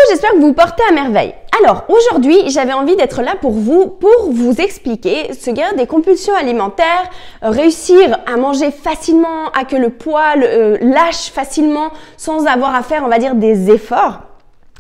j'espère que vous vous portez à merveille. Alors, aujourd'hui, j'avais envie d'être là pour vous expliquer se guérir des compulsions alimentaires, réussir à manger facilement, à que le poids lâche facilement sans avoir à faire, on va dire, des efforts.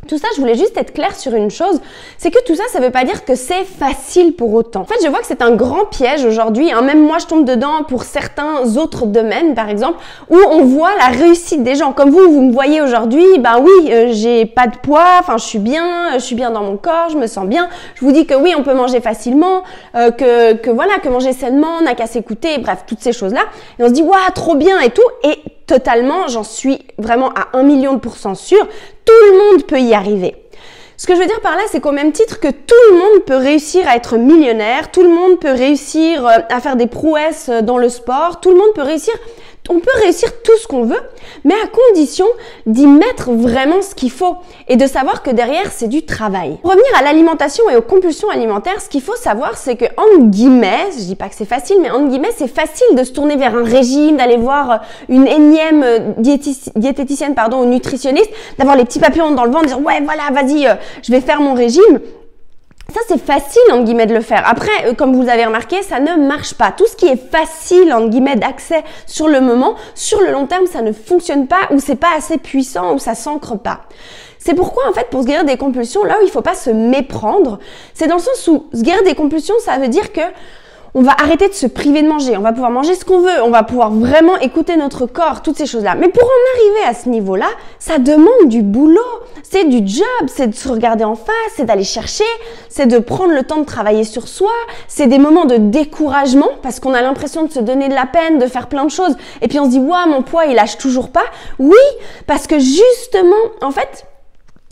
Tout ça, je voulais juste être claire sur une chose, c'est que tout ça, ça veut pas dire que c'est facile pour autant. En fait, je vois que c'est un grand piège aujourd'hui, hein, même moi je tombe dedans pour certains autres domaines, par exemple, où on voit la réussite des gens. Comme vous me voyez aujourd'hui, ben oui, j'ai pas de poids, enfin je suis bien dans mon corps, je me sens bien. Je vous dis que oui, on peut manger facilement, que manger sainement, on n'a qu'à s'écouter, bref, toutes ces choses-là. Et on se dit, waouh, trop bien et tout, et totalement, j'en suis vraiment à 1 million % sûre, tout le monde peut y arriver. Ce que je veux dire par là, c'est qu'au même titre que tout le monde peut réussir à être millionnaire, tout le monde peut réussir à faire des prouesses dans le sport, tout le monde peut réussir, on peut réussir tout ce qu'on veut, mais à condition d'y mettre vraiment ce qu'il faut et de savoir que derrière, c'est du travail. Pour revenir à l'alimentation et aux compulsions alimentaires, ce qu'il faut savoir, c'est que, entre guillemets, je dis pas que c'est facile, mais entre guillemets, c'est facile de se tourner vers un régime, d'aller voir une énième diététicienne, ou nutritionniste, d'avoir les petits papillons dans le ventre, de dire, ouais, voilà, vas-y, je vais faire mon régime. Ça, c'est facile, entre guillemets, de le faire. Après, comme vous avez remarqué, ça ne marche pas. Tout ce qui est facile, entre guillemets, d'accès sur le moment, sur le long terme, ça ne fonctionne pas ou c'est pas assez puissant ou ça s'ancre pas. C'est pourquoi, en fait, pour se guérir des compulsions, là où il faut pas se méprendre, c'est dans le sens où se guérir des compulsions, ça veut dire que on va arrêter de se priver de manger, on va pouvoir manger ce qu'on veut, on va pouvoir vraiment écouter notre corps, toutes ces choses-là. Mais pour en arriver à ce niveau-là, ça demande du boulot, c'est du job, c'est de se regarder en face, c'est d'aller chercher, c'est de prendre le temps de travailler sur soi, c'est des moments de découragement parce qu'on a l'impression de se donner de la peine, de faire plein de choses et puis on se dit « Waouh, mon poids, il lâche toujours pas ». Oui, parce que justement, en fait,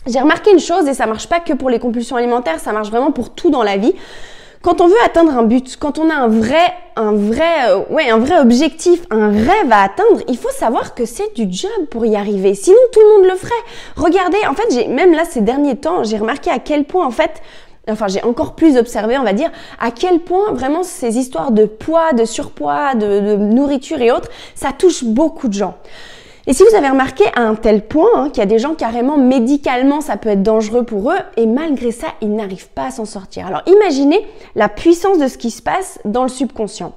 j'ai remarqué une chose et ça marche pas que pour les compulsions alimentaires, ça marche vraiment pour tout dans la vie. Quand on veut atteindre un but, quand on a un vrai objectif, un rêve à atteindre, il faut savoir que c'est du job pour y arriver. Sinon, tout le monde le ferait. Regardez, en fait, même là, ces derniers temps, j'ai remarqué à quel point, en fait, j'ai encore plus observé, on va dire, à quel point vraiment ces histoires de poids, de surpoids, de nourriture et autres, ça touche beaucoup de gens. Et si vous avez remarqué à un tel point qu'il y a des gens carrément médicalement ça peut être dangereux pour eux et malgré ça ils n'arrivent pas à s'en sortir. Alors imaginez la puissance de ce qui se passe dans le subconscient.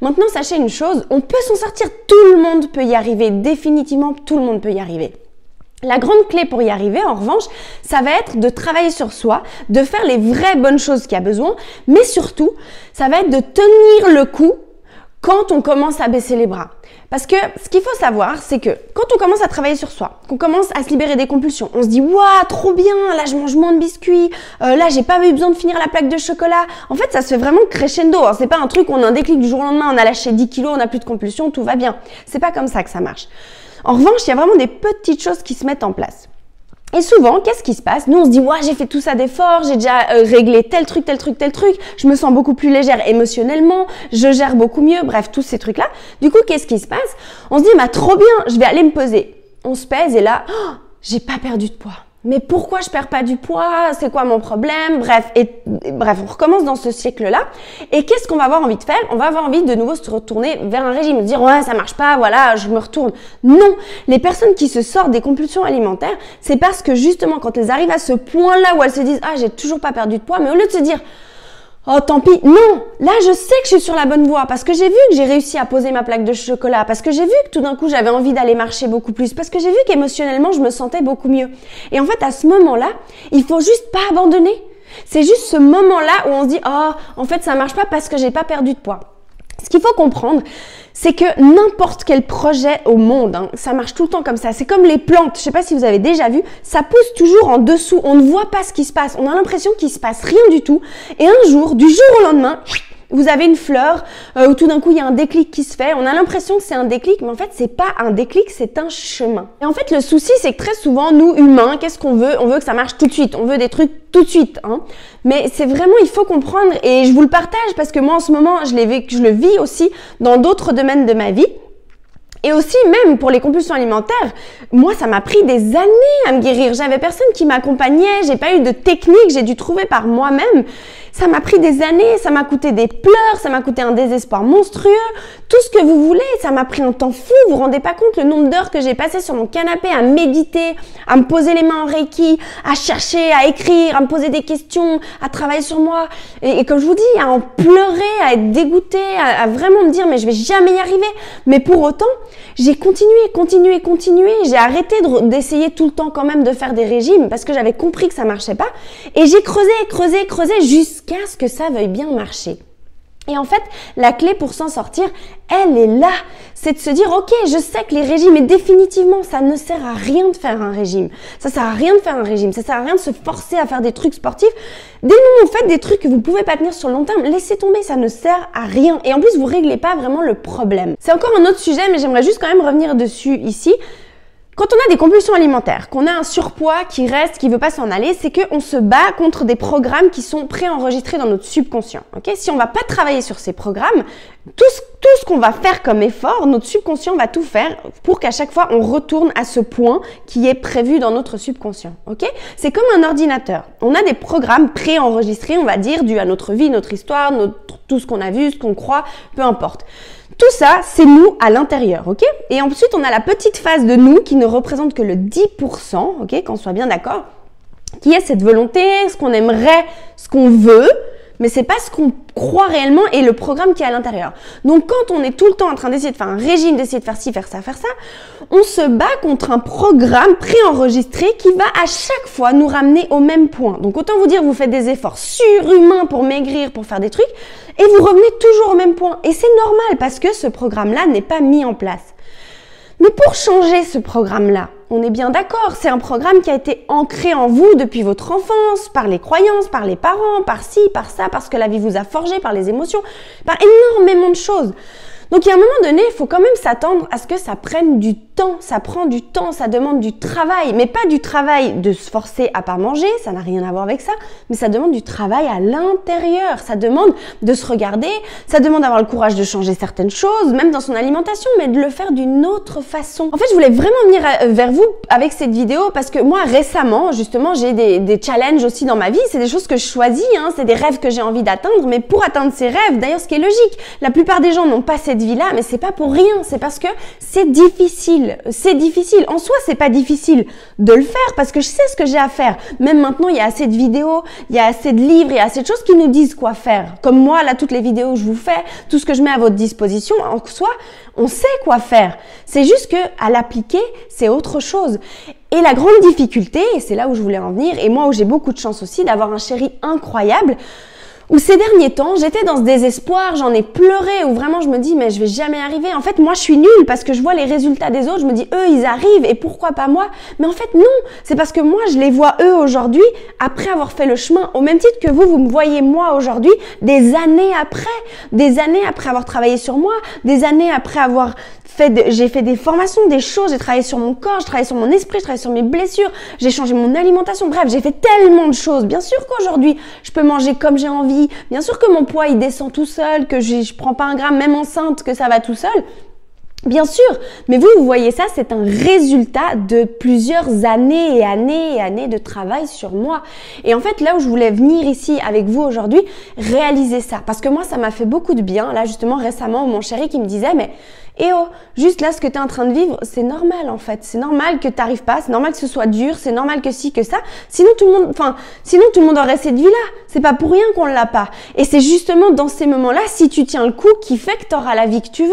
Maintenant sachez une chose, on peut s'en sortir, tout le monde peut y arriver, définitivement tout le monde peut y arriver. La grande clé pour y arriver, en revanche, ça va être de travailler sur soi, de faire les vraies bonnes choses qu'il y a besoin, mais surtout, ça va être de tenir le coup quand on commence à baisser les bras. Parce que ce qu'il faut savoir, c'est que quand on commence à travailler sur soi, qu'on commence à se libérer des compulsions, on se dit « Waouh, trop bien, là je mange moins de biscuits, là j'ai pas eu besoin de finir la plaque de chocolat. » En fait, ça se fait vraiment crescendo. Alors, c'est pas un truc où on a un déclic du jour au lendemain, on a lâché 10 kilos, on n'a plus de compulsions, tout va bien. C'est pas comme ça que ça marche. En revanche, il y a vraiment des petites choses qui se mettent en place. Et souvent, qu'est-ce qui se passe? Nous, on se dit, ouais, j'ai fait tout ça d'efforts, j'ai déjà réglé tel truc, je me sens beaucoup plus légère émotionnellement, je gère beaucoup mieux, bref, tous ces trucs-là. Du coup, qu'est-ce qui se passe? On se dit, bah, trop bien, je vais aller me peser. On se pèse et là, oh, j'ai pas perdu de poids. Mais pourquoi je perds pas du poids? C'est quoi mon problème? Bref, on recommence dans ce cycle-là. Et qu'est-ce qu'on va avoir envie de faire? On va avoir envie de nouveau se retourner vers un régime, se dire ouais, ça marche pas, voilà, je me retourne. Non, les personnes qui se sortent des compulsions alimentaires, c'est parce que justement quand elles arrivent à ce point-là où elles se disent ah, j'ai toujours pas perdu de poids, mais au lieu de se dire oh tant pis, non, là je sais que je suis sur la bonne voie parce que j'ai vu que j'ai réussi à poser ma plaque de chocolat, parce que j'ai vu que tout d'un coup j'avais envie d'aller marcher beaucoup plus, parce que j'ai vu qu'émotionnellement je me sentais beaucoup mieux. Et en fait à ce moment-là, il faut juste pas abandonner. C'est juste ce moment-là où on se dit oh en fait ça marche pas parce que j'ai pas perdu de poids. Ce qu'il faut comprendre, c'est que n'importe quel projet au monde, ça marche tout le temps comme ça. C'est comme les plantes, je sais pas si vous avez déjà vu, ça pousse toujours en dessous. On ne voit pas ce qui se passe. On a l'impression qu'il se passe rien du tout. Et un jour, du jour au lendemain, vous avez une fleur où tout d'un coup il y a un déclic qui se fait. On a l'impression que c'est un déclic, mais en fait c'est pas un déclic, c'est un chemin. Et en fait le souci c'est que très souvent nous humains, qu'est-ce qu'on veut? On veut que ça marche tout de suite. On veut des trucs tout de suite. Mais c'est vraiment, il faut comprendre et je vous le partage parce que moi en ce moment je le vis aussi dans d'autres domaines de ma vie. Et aussi, même pour les compulsions alimentaires, moi, ça m'a pris des années à me guérir. J'avais personne qui m'accompagnait, j'ai pas eu de technique, j'ai dû trouver par moi-même. Ça m'a pris des années, ça m'a coûté des pleurs, ça m'a coûté un désespoir monstrueux, tout ce que vous voulez, ça m'a pris un temps fou. Vous vous rendez pas compte le nombre d'heures que j'ai passé sur mon canapé à méditer, à me poser les mains en Reiki, à chercher, à écrire, à me poser des questions, à travailler sur moi. Et comme je vous dis, à en pleurer, à être dégoûtée, à vraiment me dire mais je vais jamais y arriver. Mais pour autant, j'ai continué. J'ai arrêté d'essayer tout le temps quand même de faire des régimes parce que j'avais compris que ça marchait pas. Et j'ai creusé jusqu'à ce que ça veuille bien marcher. Et en fait, la clé pour s'en sortir, elle est là. C'est de se dire, ok, je sais que les régimes, et définitivement, ça ne sert à rien de faire un régime. Ça sert à rien de faire un régime. Ça sert à rien de se forcer à faire des trucs sportifs. Dès le moment où vous faites des trucs que vous pouvez pas tenir sur le long terme, laissez tomber, ça ne sert à rien. Et en plus, vous réglez pas vraiment le problème. C'est encore un autre sujet, mais j'aimerais juste quand même revenir dessus ici. Quand on a des compulsions alimentaires, qu'on a un surpoids qui reste, qui veut pas s'en aller, c'est qu'on se bat contre des programmes qui sont préenregistrés dans notre subconscient. Okay? Si on va pas travailler sur ces programmes, tout ce qu'on va faire comme effort, notre subconscient va tout faire pour qu'à chaque fois on retourne à ce point qui est prévu dans notre subconscient. Okay? C'est comme un ordinateur. On a des programmes préenregistrés, on va dire, dus à notre vie, notre histoire, tout ce qu'on a vu, ce qu'on croit, peu importe. Tout ça, c'est nous à l'intérieur, ok? Et ensuite, on a la petite phase de nous qui ne représente que le 10%, ok? Qu'on soit bien d'accord, qui est cette volonté, ce qu'on aimerait, ce qu'on veut, mais c'est pas ce qu'on croit réellement et le programme qui est à l'intérieur. Donc, quand on est tout le temps en train d'essayer de faire un régime, d'essayer de faire ci, faire ça, on se bat contre un programme préenregistré qui va à chaque fois nous ramener au même point. Donc, autant vous dire, vous faites des efforts surhumains pour maigrir, pour faire des trucs, et vous revenez toujours au même point. Et c'est normal parce que ce programme-là n'est pas mis en place. Mais pour changer ce programme-là, on est bien d'accord, c'est un programme qui a été ancré en vous depuis votre enfance, par les croyances, par les parents, par ci, par ça, parce que la vie vous a forgé, par les émotions, par énormément de choses. Donc, il y a un moment donné, il faut quand même s'attendre à ce que ça prenne du temps. Ça prend du temps, ça demande du travail. Mais pas du travail de se forcer à pas manger, ça n'a rien à voir avec ça. Mais ça demande du travail à l'intérieur. Ça demande de se regarder, ça demande d'avoir le courage de changer certaines choses, même dans son alimentation, mais de le faire d'une autre façon. En fait, je voulais vraiment venir vers vous avec cette vidéo parce que moi, récemment, justement, j'ai des challenges aussi dans ma vie. C'est des choses que je choisis, hein, c'est des rêves que j'ai envie d'atteindre. Mais pour atteindre ces rêves, d'ailleurs, ce qui est logique, la plupart des gens n'ont pas cette vie-là, mais c'est pas pour rien, c'est parce que c'est difficile. C'est difficile. En soi, c'est pas difficile de le faire parce que je sais ce que j'ai à faire. Même maintenant, il y a assez de vidéos, il y a assez de livres, il y a assez de choses qui nous disent quoi faire. Comme moi, là, toutes les vidéos que je vous fais, tout ce que je mets à votre disposition, en soi, on sait quoi faire. C'est juste que à l'appliquer, c'est autre chose. Et la grande difficulté, et c'est là où je voulais en venir, et moi où j'ai beaucoup de chance aussi d'avoir un chéri incroyable, où ces derniers temps, j'étais dans ce désespoir, j'en ai pleuré, où vraiment je me dis mais je vais jamais y arriver. En fait, moi je suis nulle parce que je vois les résultats des autres, je me dis eux ils arrivent et pourquoi pas moi? Mais en fait non, c'est parce que moi je les vois eux aujourd'hui après avoir fait le chemin, au même titre que vous me voyez moi aujourd'hui des années après avoir travaillé sur moi, des années après avoir j'ai fait des formations, des choses, j'ai travaillé sur mon corps, j'ai travaillé sur mon esprit, j'ai travaillé sur mes blessures, j'ai changé mon alimentation, bref, j'ai fait tellement de choses. Bien sûr qu'aujourd'hui, je peux manger comme j'ai envie, bien sûr que mon poids, il descend tout seul, que je prends pas un gramme, même enceinte, que ça va tout seul. Bien sûr, mais vous voyez ça, c'est un résultat de plusieurs années et années et années de travail sur moi. Et en fait, là où je voulais venir ici avec vous aujourd'hui, réaliser ça. Parce que moi, ça m'a fait beaucoup de bien. Là, justement, récemment, mon chéri qui me disait, mais oh, juste là, ce que tu es en train de vivre, c'est normal en fait. C'est normal que tu n'arrives pas, c'est normal que ce soit dur, c'est normal que ci, que ça. Sinon, tout le monde aurait cette vie-là. C'est pas pour rien qu'on l'a pas. Et c'est justement dans ces moments-là, si tu tiens le coup, qui fait que tu auras la vie que tu veux.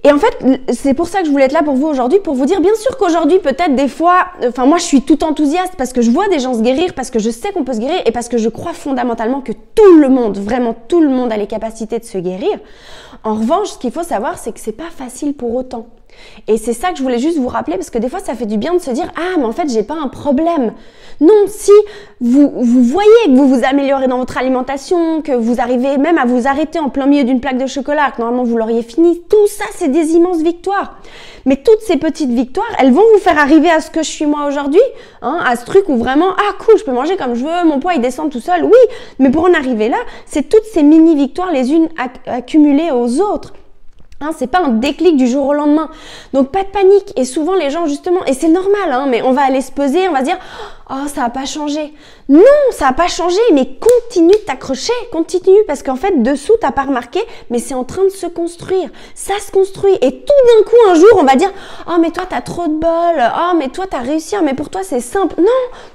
Et en fait, c'est pour ça que je voulais être là pour vous aujourd'hui, pour vous dire, bien sûr qu'aujourd'hui, peut-être des fois, moi je suis tout enthousiaste parce que je vois des gens se guérir, parce que je sais qu'on peut se guérir et parce que je crois fondamentalement que tout le monde, vraiment tout le monde a les capacités de se guérir. En revanche, ce qu'il faut savoir, c'est que c'est pas facile pour autant. Et c'est ça que je voulais juste vous rappeler parce que des fois, ça fait du bien de se dire « Ah, mais en fait, j'ai pas un problème. » Non, si vous voyez que vous vous améliorez dans votre alimentation, que vous arrivez même à vous arrêter en plein milieu d'une plaque de chocolat, que normalement vous l'auriez fini, tout ça, c'est des immenses victoires. Mais toutes ces petites victoires, elles vont vous faire arriver à ce que je suis moi aujourd'hui, hein, à ce truc où vraiment « Ah, cool, je peux manger comme je veux, mon poids, il descend tout seul. » Oui, mais pour en arriver là, c'est toutes ces mini-victoires les unes accumulées aux autres. Hein, c'est pas un déclic du jour au lendemain. Donc pas de panique. Et souvent les gens justement, et c'est normal, hein, mais on va aller se peser, on va se dire « Oh, ça n'a pas changé ». Non, ça n'a pas changé, mais continue de t'accrocher, continue, parce qu'en fait dessous, t'as pas remarqué, mais c'est en train de se construire. Ça se construit. Et tout d'un coup, un jour, on va dire « Oh, mais toi, t'as trop de bol. Oh, mais toi, t'as réussi. Mais pour toi, c'est simple. » Non,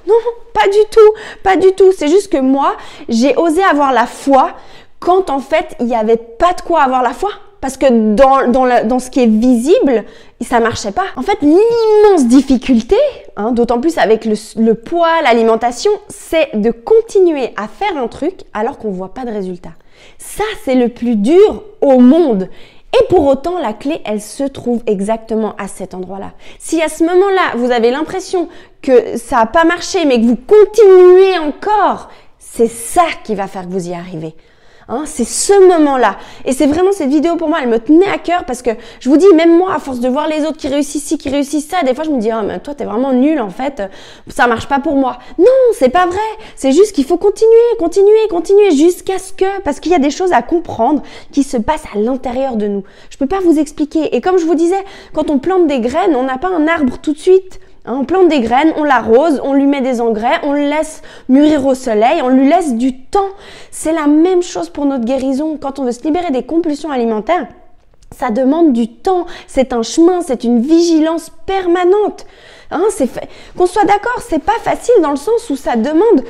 non, pas du tout. Pas du tout. C'est juste que moi, j'ai osé avoir la foi quand en fait, il n'y avait pas de quoi avoir la foi. Parce que dans ce qui est visible, ça marchait pas. En fait, l'immense difficulté, hein, d'autant plus avec le poids, l'alimentation, c'est de continuer à faire un truc alors qu'on voit pas de résultat. Ça, c'est le plus dur au monde. Et pour autant, la clé, elle se trouve exactement à cet endroit-là. Si à ce moment-là, vous avez l'impression que ça n'a pas marché, mais que vous continuez encore, c'est ça qui va faire que vous y arrivez. Hein, c'est ce moment-là. Et c'est vraiment cette vidéo pour moi, elle me tenait à cœur parce que je vous dis, même moi, à force de voir les autres qui réussissent ci, qui réussissent ça, des fois je me dis, ah, mais toi t'es vraiment nul en fait, ça marche pas pour moi. Non, c'est pas vrai. C'est juste qu'il faut continuer jusqu'à ce que, parce qu'il y a des choses à comprendre qui se passent à l'intérieur de nous. Je peux pas vous expliquer. Et comme je vous disais, quand on plante des graines, on n'a pas un arbre tout de suite. On plante des graines, on l'arrose, on lui met des engrais, on le laisse mûrir au soleil, on lui laisse du temps. C'est la même chose pour notre guérison. Quand on veut se libérer des compulsions alimentaires, ça demande du temps, c'est un chemin, c'est une vigilance permanente. Hein, qu'on soit d'accord, c'est pas facile dans le sens où ça demande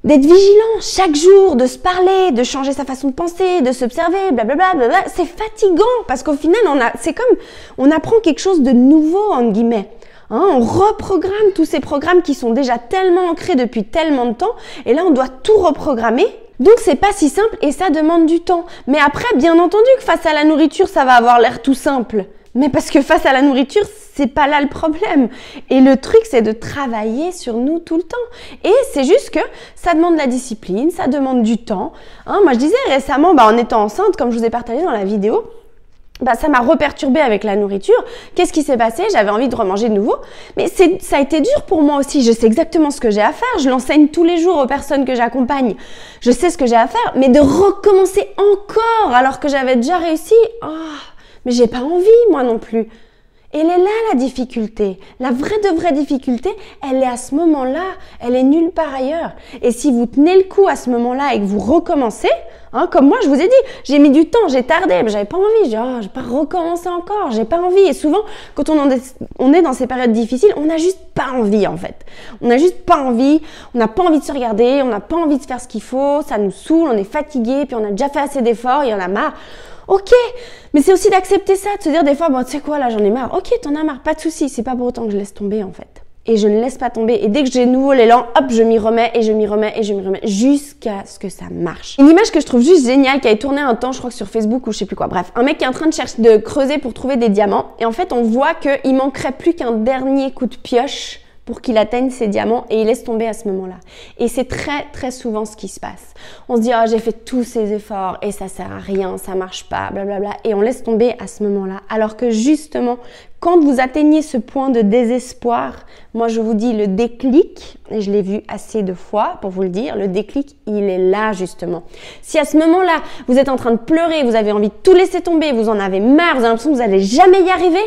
d'être vigilant chaque jour, de se parler, de changer sa façon de penser, de s'observer, blablabla, blablabla. C'est fatigant parce qu'au final, c'est comme on apprend quelque chose de nouveau, entre guillemets. Hein, on reprogramme tous ces programmes qui sont déjà tellement ancrés depuis tellement de temps et là on doit tout reprogrammer. Donc c'est pas si simple et ça demande du temps. Mais après, bien entendu que face à la nourriture, ça va avoir l'air tout simple. Mais parce que face à la nourriture, c'est pas là le problème. Et le truc, c'est de travailler sur nous tout le temps. Et c'est juste que ça demande de la discipline, ça demande du temps. Hein, moi je disais récemment, en étant enceinte, comme je vous ai partagé dans la vidéo, ça m'a reperturbée avec la nourriture. Qu'est-ce qui s'est passé? J'avais envie de remanger de nouveau. Mais ça a été dur pour moi aussi. Je sais exactement ce que j'ai à faire. Je l'enseigne tous les jours aux personnes que j'accompagne. Je sais ce que j'ai à faire. Mais de recommencer encore alors que j'avais déjà réussi, mais j'ai pas envie, moi non plus. Et elle est là la difficulté. La vraie difficulté, elle est à ce moment-là. Elle est nulle part ailleurs. Et si vous tenez le coup à ce moment-là et que vous recommencez, hein, comme moi, je vous ai dit, j'ai mis du temps, j'ai tardé, mais j'avais pas envie. Je vais pas recommencer encore, j'ai pas envie. Et souvent, quand on est dans ces périodes difficiles, on n'a juste pas envie en fait. On n'a juste pas envie, on n'a pas envie de se regarder, on n'a pas envie de faire ce qu'il faut, ça nous saoule, on est fatigué, puis on a déjà fait assez d'efforts, il y en a marre. Ok, mais c'est aussi d'accepter ça, de se dire des fois, tu sais quoi, là j'en ai marre. Ok, t'en as marre, pas de souci, c'est pas pour autant que je laisse tomber en fait. Et je ne laisse pas tomber. Et dès que j'ai de nouveau l'élan, hop, je m'y remets et je m'y remets et je m'y remets jusqu'à ce que ça marche. Une image que je trouve juste géniale, qui a tourné un temps, je crois que sur Facebook ou je sais plus quoi. Bref, un mec qui est en train de creuser pour trouver des diamants. Et en fait, on voit qu'il manquerait plus qu'un dernier coup de pioche pour qu'il atteigne ses diamants et il laisse tomber à ce moment-là. Et c'est très souvent ce qui se passe. On se dit, j'ai fait tous ces efforts et ça sert à rien, ça marche pas, blablabla. Et on laisse tomber à ce moment-là. Alors que justement, quand vous atteignez ce point de désespoir, moi je vous dis le déclic, et je l'ai vu assez de fois pour vous le dire, le déclic, il est là justement. Si à ce moment-là, vous êtes en train de pleurer, vous avez envie de tout laisser tomber, vous en avez marre, vous avez l'impression que vous n'allez jamais y arriver,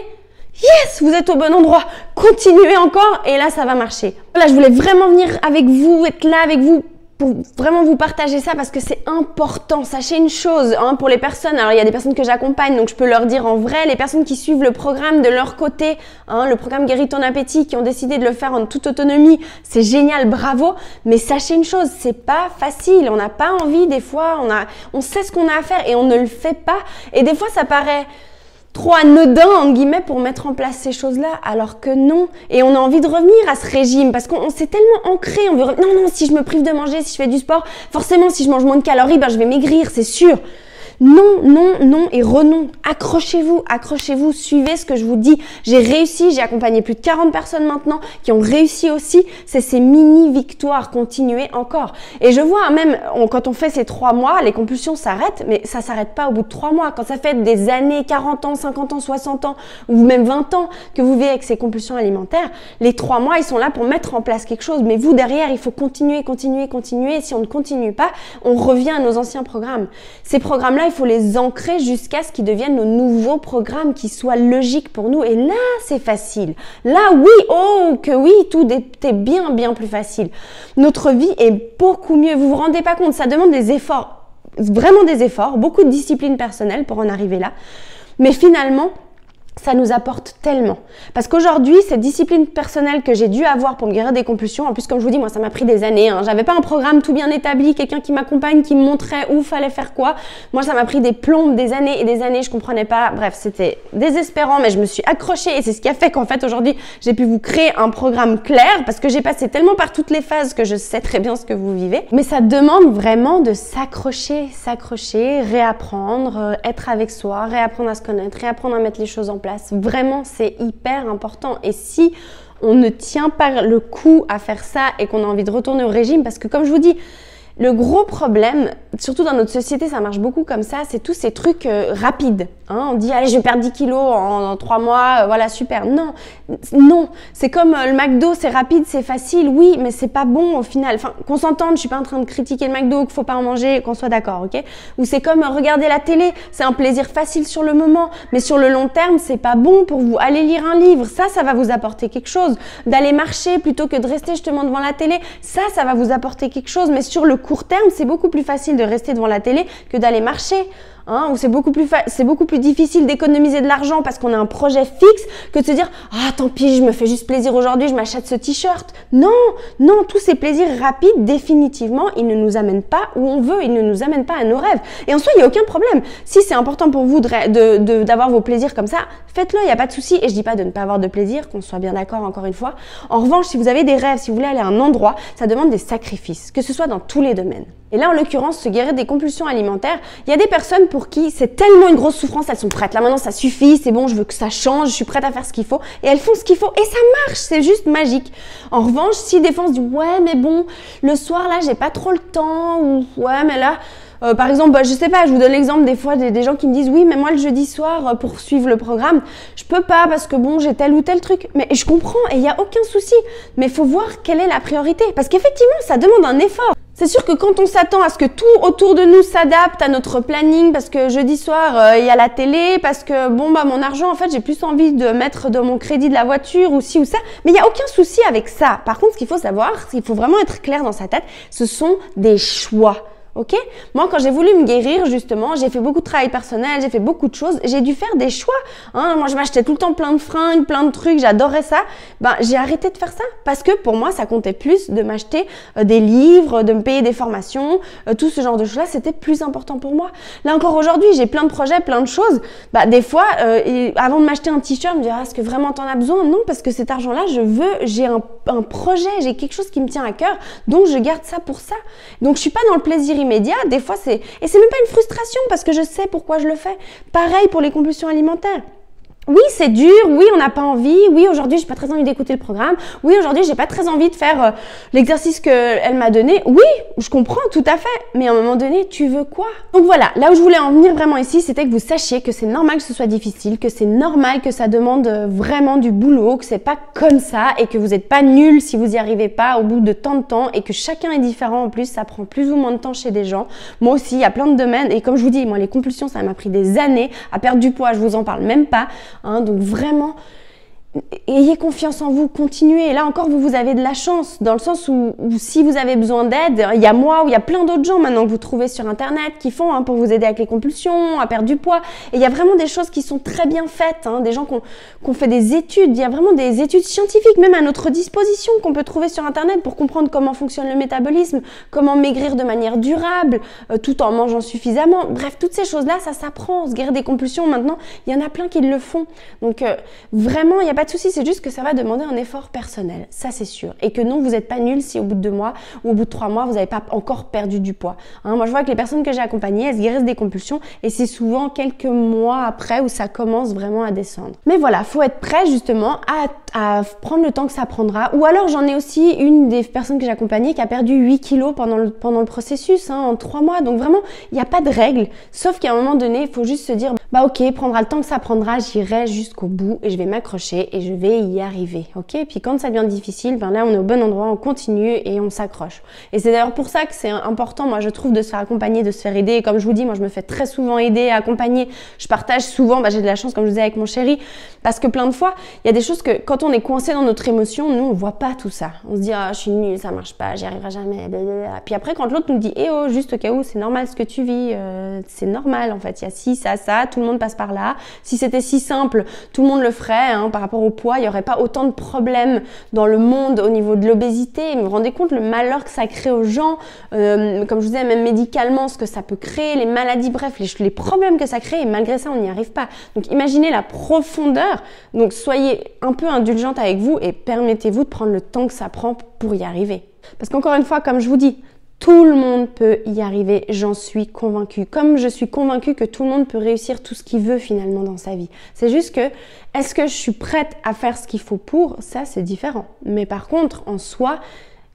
yes, vous êtes au bon endroit, continuez encore et là ça va marcher. Là, je voulais vraiment venir avec vous, être là avec vous pour vraiment vous partager ça parce que c'est important. Sachez une chose, hein, pour les personnes, alors il y a des personnes que j'accompagne, donc je peux leur dire en vrai, les personnes qui suivent le programme de leur côté, hein, le programme Guéris ton appétit, qui ont décidé de le faire en toute autonomie, c'est génial, bravo, mais sachez une chose, c'est pas facile, on n'a pas envie des fois, on sait ce qu'on a à faire et on ne le fait pas, et des fois ça paraît trop anodin, entre guillemets, pour mettre en place ces choses-là, alors que non. Et on a envie de revenir à ce régime, parce qu'on s'est tellement ancré, on veut... Non, si je me prive de manger, si je fais du sport, forcément, si je mange moins de calories, je vais maigrir, c'est sûr. Non et renon. Accrochez-vous, suivez ce que je vous dis. J'ai réussi, j'ai accompagné plus de 40 personnes maintenant qui ont réussi aussi. C'est ces mini-victoires, continuez encore. Et je vois même, quand on fait ces 3 mois, les compulsions s'arrêtent, mais ça s'arrête pas au bout de 3 mois. Quand ça fait des années, 40 ans, 50 ans, 60 ans, ou même 20 ans que vous vivez avec ces compulsions alimentaires, les 3 mois, ils sont là pour mettre en place quelque chose. Mais vous, derrière, il faut continuer. Et si on ne continue pas, on revient à nos anciens programmes. Ces programmes-là, il faut les ancrer jusqu'à ce qu'ils deviennent nos nouveaux programmes, qui soient logiques pour nous. Et là, c'est facile. Là, oui, oh, que oui, tout est bien, bien plus facile. Notre vie est beaucoup mieux. Vous vous rendez pas compte, ça demande des efforts, vraiment des efforts, beaucoup de discipline personnelle pour en arriver là. Mais finalement, ça nous apporte tellement. Parce qu'aujourd'hui, cette discipline personnelle que j'ai dû avoir pour me guérir des compulsions, en plus, comme je vous dis, moi, ça m'a pris des années. Hein. J'avais pas un programme tout bien établi, quelqu'un qui m'accompagne, qui me montrait où fallait faire quoi. Moi, ça m'a pris des plombes, des années et des années, je comprenais pas. Bref, c'était désespérant, mais je me suis accrochée et c'est ce qui a fait qu'en fait, aujourd'hui, j'ai pu vous créer un programme clair parce que j'ai passé tellement par toutes les phases que je sais très bien ce que vous vivez. Mais ça demande vraiment de s'accrocher, réapprendre, être avec soi, réapprendre à se connaître, réapprendre à mettre les choses en place. Vraiment, c'est hyper important. Et si on ne tient pas le coup à faire ça et qu'on a envie de retourner au régime, parce que comme je vous dis, le gros problème, surtout dans notre société, ça marche beaucoup comme ça, c'est tous ces trucs rapides. Hein, on dit, allez, je vais perdre 10 kilos en 3 mois, voilà, super. Non, non, c'est comme le McDo, c'est rapide, c'est facile, oui, mais c'est pas bon au final. Enfin, qu'on s'entende, je suis pas en train de critiquer le McDo, qu'il faut pas en manger, qu'on soit d'accord, ok? Ou c'est comme regarder la télé, c'est un plaisir facile sur le moment, mais sur le long terme, c'est pas bon pour vous. Allez lire un livre, ça va vous apporter quelque chose. D'aller marcher plutôt que de rester justement devant la télé, ça va vous apporter quelque chose, mais sur le court terme, c'est beaucoup plus facile de rester devant la télé que d'aller marcher. Hein, ou c'est beaucoup plus difficile d'économiser de l'argent parce qu'on a un projet fixe que de se dire « Ah, tant pis, je me fais juste plaisir aujourd'hui, je m'achète ce t-shirt. » Non, non, tous ces plaisirs rapides, définitivement, ils ne nous amènent pas où on veut, ils ne nous amènent pas à nos rêves. Et en soi, il n'y a aucun problème. Si c'est important pour vous d'avoir vos plaisirs comme ça, faites-le, il n'y a pas de souci. Et je dis pas de ne pas avoir de plaisir, qu'on soit bien d'accord encore une fois. En revanche, si vous avez des rêves, si vous voulez aller à un endroit, ça demande des sacrifices, que ce soit dans tous les domaines. Et là, en l'occurrence, se guérir des compulsions alimentaires, il y a des personnes pour qui c'est tellement une grosse souffrance, elles sont prêtes. Là, maintenant, ça suffit, c'est bon, je veux que ça change, je suis prête à faire ce qu'il faut. Et elles font ce qu'il faut et ça marche, c'est juste magique. En revanche, si des fois on se dit, ouais, mais bon, le soir, là, j'ai pas trop le temps, ou ouais, mais là... par exemple, je sais pas, je vous donne l'exemple des fois des gens qui me disent oui, mais moi le jeudi soir pour suivre le programme, je peux pas parce que bon, j'ai tel ou tel truc. Mais je comprends et il y a aucun souci. Mais il faut voir quelle est la priorité parce qu'effectivement, ça demande un effort. C'est sûr que quand on s'attend à ce que tout autour de nous s'adapte à notre planning parce que jeudi soir, il y a la télé, parce que bon, bah mon argent, en fait, j'ai plus envie de mettre dans mon crédit de la voiture ou ci ou ça. Mais il n'y a aucun souci avec ça. Par contre, ce qu'il faut savoir, il faut vraiment être clair dans sa tête, ce sont des choix. Ok? Moi, quand j'ai voulu me guérir, justement, j'ai fait beaucoup de travail personnel, j'ai fait beaucoup de choses, j'ai dû faire des choix. Hein? Moi, je m'achetais tout le temps plein de fringues, plein de trucs, j'adorais ça. Ben, j'ai arrêté de faire ça parce que pour moi, ça comptait plus de m'acheter des livres, de me payer des formations, tout ce genre de choses-là, c'était plus important pour moi. Là encore aujourd'hui, j'ai plein de projets, plein de choses. Bah, des fois, avant de m'acheter un t-shirt, je me dis, ah, est-ce que vraiment t'en as besoin? Non, parce que cet argent-là, j'ai un projet, j'ai quelque chose qui me tient à cœur, donc je garde ça pour ça. Donc, je suis pas dans le plaisir immédiat, des fois et c'est même pas une frustration parce que je sais pourquoi je le fais. Pareil pour les compulsions alimentaires. Oui, c'est dur, oui, on n'a pas envie, oui, aujourd'hui, j'ai pas très envie d'écouter le programme, oui, aujourd'hui, j'ai pas très envie de faire l'exercice qu'elle m'a donné. Oui, je comprends, tout à fait, mais à un moment donné, tu veux quoi? Donc voilà, là où je voulais en venir vraiment ici, c'était que vous sachiez que c'est normal que ce soit difficile, que c'est normal que ça demande vraiment du boulot, que c'est pas comme ça et que vous n'êtes pas nul si vous y arrivez pas au bout de tant de temps et que chacun est différent en plus, ça prend plus ou moins de temps chez des gens. Moi aussi, il y a plein de domaines et comme je vous dis, moi, les compulsions, ça m'a pris des années à perdre du poids, je vous en parle même pas. Hein, donc vraiment, ayez confiance en vous, continuez. Et là encore, vous avez de la chance, dans le sens où si vous avez besoin d'aide, il y a moi ou il y a plein d'autres gens maintenant que vous trouvez sur Internet qui font pour vous aider avec les compulsions, à perdre du poids. Et il y a vraiment des choses qui sont très bien faites, des gens qui ont fait des études. Il y a vraiment des études scientifiques, même à notre disposition, qu'on peut trouver sur Internet pour comprendre comment fonctionne le métabolisme, comment maigrir de manière durable, tout en mangeant suffisamment. Bref, toutes ces choses-là, ça s'apprend. Se guérir des compulsions, maintenant, il y en a plein qui le font. Donc vraiment, il n'y a pas de souci, c'est juste que ça va demander un effort personnel, ça c'est sûr. Et que non, vous n'êtes pas nul si au bout de 2 mois ou au bout de 3 mois, vous n'avez pas encore perdu du poids. Moi, je vois que les personnes que j'ai accompagnées, elles se guérissent des compulsions et c'est souvent quelques mois après où ça commence vraiment à descendre. Mais voilà, faut être prêt justement à prendre le temps que ça prendra. Ou alors, j'en ai aussi une des personnes que j'ai accompagnées qui a perdu 8 kilos pendant le processus, en 3 mois. Donc vraiment, il n'y a pas de règle. Sauf qu'à un moment donné, il faut juste se dire, bah ok, prendra le temps que ça prendra, j'irai jusqu'au bout et je vais m'accrocher. m'accrocher et je vais y arriver, ok? Puis quand ça devient difficile, ben là on est au bon endroit, on continue et on s'accroche. Et c'est d'ailleurs pour ça que c'est important, moi je trouve, de se faire accompagner, de se faire aider. Et comme je vous dis, moi je me fais très souvent aider, accompagner. Je partage souvent, j'ai de la chance comme je vous disais avec mon chéri, parce que plein de fois, il y a des choses que quand on est coincé dans notre émotion, nous on voit pas tout ça. On se dit ah je suis nulle, ça marche pas, j'y arriverai jamais, blablabla. Puis après quand l'autre nous dit eh oh juste au cas où, c'est normal ce que tu vis, c'est normal en fait, il y a ci, ça, tout le monde passe par là. Si c'était si simple, tout le monde le ferait, hein, par rapport au poids, il n'y aurait pas autant de problèmes dans le monde au niveau de l'obésité. Vous vous rendez compte le malheur que ça crée aux gens, comme je vous disais, même médicalement, ce que ça peut créer, les maladies, bref, les problèmes que ça crée, et malgré ça, on n'y arrive pas. Donc imaginez la profondeur. Donc soyez un peu indulgente avec vous et permettez-vous de prendre le temps que ça prend pour y arriver. Parce qu'encore une fois, comme je vous dis, tout le monde peut y arriver, j'en suis convaincue. Comme je suis convaincue que tout le monde peut réussir tout ce qu'il veut finalement dans sa vie. C'est juste que, est-ce que je suis prête à faire ce qu'il faut pour? Ça, c'est différent. Mais par contre, en soi,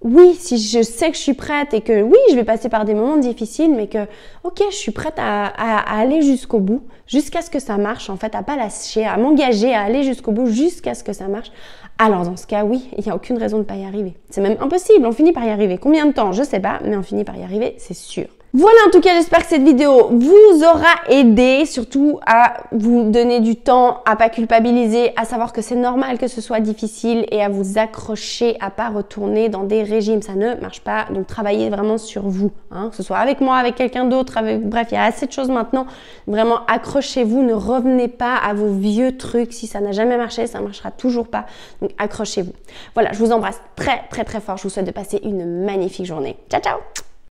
oui, si je sais que je suis prête et que oui, je vais passer par des moments difficiles, mais que ok, je suis prête à aller jusqu'au bout, jusqu'à ce que ça marche, en fait, à pas lâcher, à m'engager, à aller jusqu'au bout, jusqu'à ce que ça marche. Alors dans ce cas, oui, il n'y a aucune raison de ne pas y arriver. C'est même impossible, on finit par y arriver. Combien de temps? Je sais pas, mais on finit par y arriver, c'est sûr. Voilà, en tout cas, j'espère que cette vidéo vous aura aidé, surtout à vous donner du temps, à pas culpabiliser, à savoir que c'est normal que ce soit difficile et à vous accrocher, à pas retourner dans des régimes. Ça ne marche pas, donc travaillez vraiment sur vous, hein, que ce soit avec moi, avec quelqu'un d'autre, bref, il y a assez de choses maintenant. Vraiment, accrochez-vous, ne revenez pas à vos vieux trucs. Si ça n'a jamais marché, ça ne marchera toujours pas. Donc, accrochez-vous. Voilà, je vous embrasse très, très, très fort. Je vous souhaite de passer une magnifique journée. Ciao, ciao!